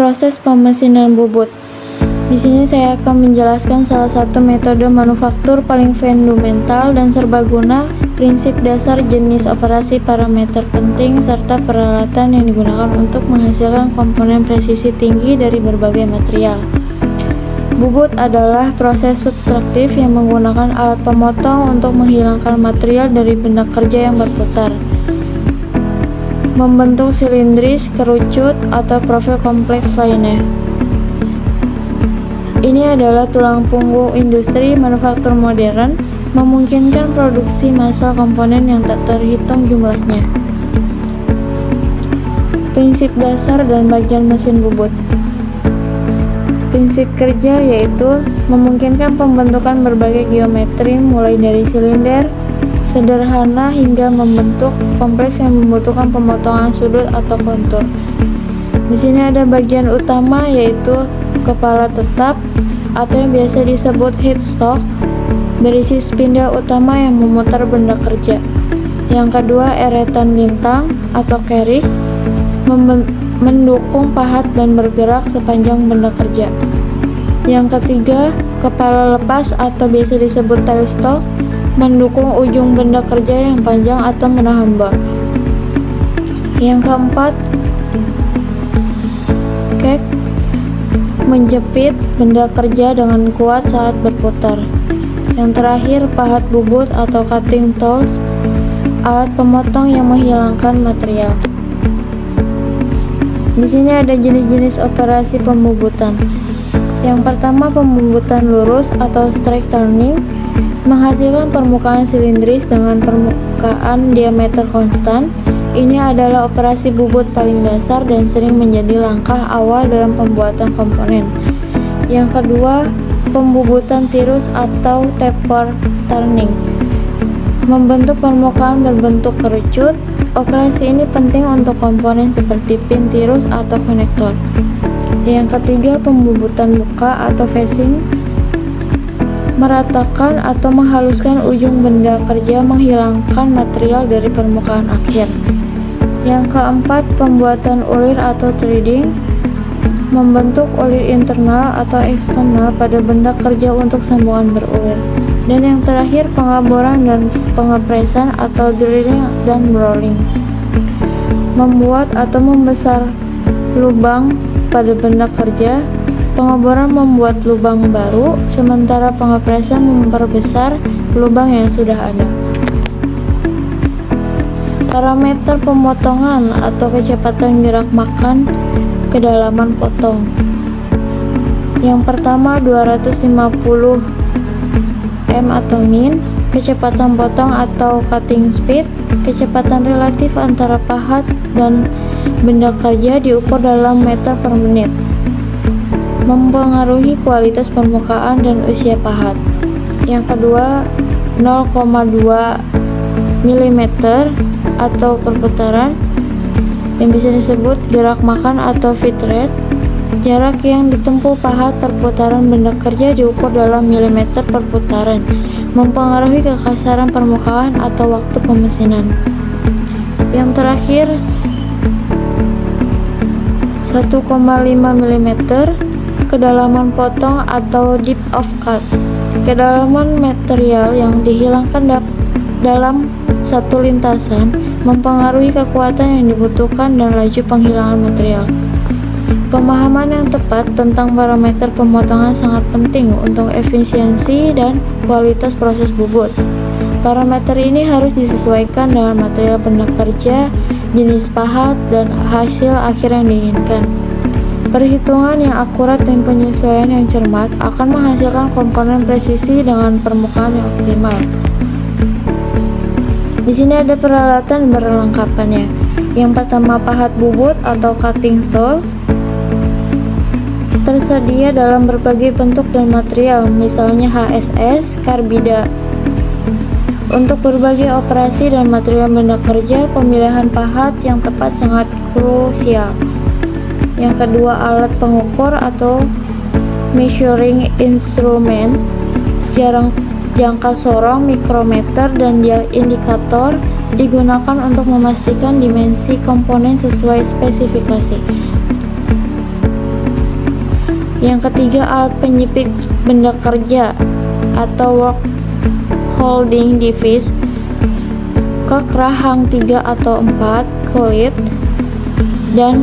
Proses pemesinan bubut. Di sini saya akan menjelaskan salah satu metode manufaktur paling fundamental dan serbaguna, prinsip dasar, jenis operasi, parameter penting, serta peralatan yang digunakan untuk menghasilkan komponen presisi tinggi dari berbagai material. Bubut adalah proses subtraktif yang menggunakan alat pemotong untuk menghilangkan material dari benda kerja yang berputar, membentuk silindris, kerucut, atau profil kompleks lainnya. Ini adalah tulang punggung industri manufaktur modern, memungkinkan produksi massal komponen yang tak terhitung jumlahnya. Prinsip dasar dan bagian mesin bubut. Prinsip kerja yaitu memungkinkan pembentukan berbagai geometri mulai dari silinder sederhana hingga membentuk kompleks yang membutuhkan pemotongan sudut atau kontur. Di sini ada bagian utama yaitu kepala tetap atau yang biasa disebut headstock, berisi spindle utama yang memutar benda kerja. Yang kedua, eretan lintang atau carrick, mendukung pahat dan bergerak sepanjang benda kerja. Yang ketiga, kepala lepas atau biasa disebut tailstock, mendukung ujung benda kerja yang panjang atau menahan bor. Yang keempat, cake, menjepit benda kerja dengan kuat saat berputar. Yang terakhir, pahat bubut atau cutting tools, alat pemotong yang menghilangkan material. Di sini ada jenis-jenis operasi pembubutan. Yang pertama, pembubutan lurus atau straight turning, menghasilkan permukaan silindris dengan permukaan diameter konstan. Ini adalah operasi bubut paling dasar dan sering menjadi langkah awal dalam pembuatan komponen. Yang kedua, pembubutan tirus atau taper turning, membentuk permukaan berbentuk kerucut. Operasi ini penting untuk komponen seperti pin tirus atau konektor. Yang ketiga, pembubutan muka atau facing, meratakan atau menghaluskan ujung benda kerja, menghilangkan material dari permukaan akhir. Yang keempat, pembuatan ulir atau threading, membentuk ulir internal atau eksternal pada benda kerja untuk sambungan berulir. Dan yang terakhir, pengaboran dan pengepresan atau drilling dan rolling, membuat atau membesar lubang pada benda kerja. Pengaboran membuat lubang baru, sementara pengepresan memperbesar lubang yang sudah ada. Parameter pemotongan atau kecepatan gerak makan kedalaman potong. Yang pertama, 250 m atau min, kecepatan potong atau cutting speed, kecepatan relatif antara pahat dan benda kerja diukur dalam meter per menit, mempengaruhi kualitas permukaan dan usia pahat. Yang kedua, 0,2 mm atau perputaran, yang bisa disebut gerak makan atau feed rate. Jarak yang ditempuh pahat perputaran benda kerja diukur dalam milimeter per putaran, mempengaruhi kekasaran permukaan atau waktu pemesinan. Yang terakhir, 1,5 mm, kedalaman potong atau depth of cut, kedalaman material yang dihilangkan dalam satu lintasan, mempengaruhi kekuatan yang dibutuhkan dan laju penghilangan material. Pemahaman yang tepat tentang parameter pemotongan sangat penting untuk efisiensi dan kualitas proses bubut. Parameter ini harus disesuaikan dengan material benda kerja, jenis pahat, dan hasil akhir yang diinginkan. Perhitungan yang akurat dan penyesuaian yang cermat akan menghasilkan komponen presisi dengan permukaan yang optimal. Di sini ada peralatan berlengkapannya. Yang pertama, pahat bubut atau cutting tools, tersedia dalam berbagai bentuk dan material, misalnya HSS, karbida. Untuk berbagai operasi dan material benda kerja, pemilihan pahat yang tepat sangat krusial. Yang kedua, alat pengukur atau measuring instrument, jangka sorong, mikrometer, dan dial indikator digunakan untuk memastikan dimensi komponen sesuai spesifikasi. Yang ketiga, alat penyipit benda kerja atau work holding device, kek rahang 3 atau 4, kulit, dan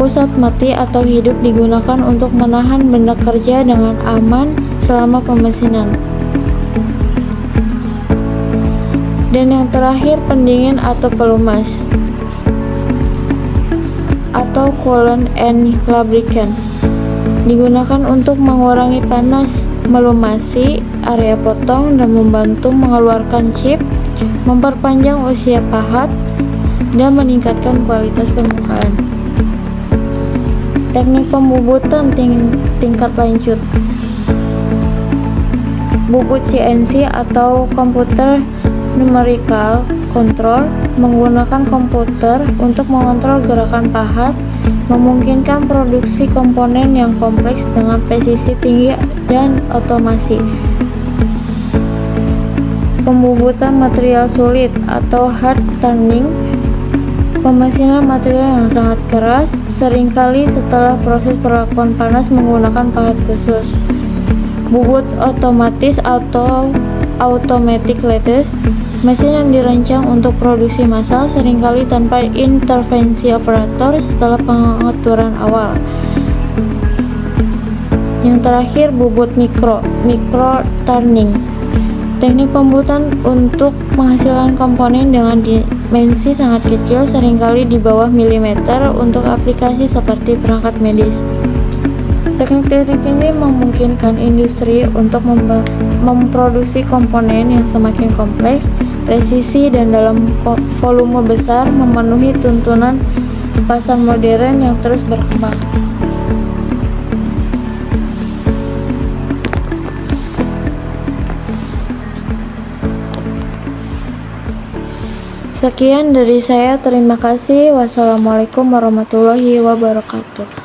pusat mati atau hidup digunakan untuk menahan benda kerja dengan aman selama pemesinan. Dan yang terakhir, pendingin atau pelumas atau coolant and lubricant digunakan untuk mengurangi panas, melumasi area potong, dan membantu mengeluarkan chip, memperpanjang usia pahat, dan meningkatkan kualitas permukaan. Teknik pembubutan tingkat lanjut. Bubut CNC atau komputer numerical control menggunakan komputer untuk mengontrol gerakan pahat, memungkinkan produksi komponen yang kompleks dengan presisi tinggi dan otomasi. Pembubutan material sulit atau hard turning, pemesinan material yang sangat keras, seringkali setelah proses perlakuan panas menggunakan pahat khusus. Bubut otomatis atau automatic lathe, mesin yang dirancang untuk produksi massal, seringkali tanpa intervensi operator setelah pengaturan awal. Yang terakhir, bubut micro turning, teknik pembuatan untuk menghasilkan komponen dengan dimensi sangat kecil, seringkali di bawah milimeter, untuk aplikasi seperti perangkat medis. Teknik-teknik ini memungkinkan industri untuk memproduksi komponen yang semakin kompleks, presisi, dan dalam volume besar, memenuhi tuntunan pasar modern yang terus berkembang. Sekian dari saya, terima kasih. Wassalamualaikum warahmatullahi wabarakatuh.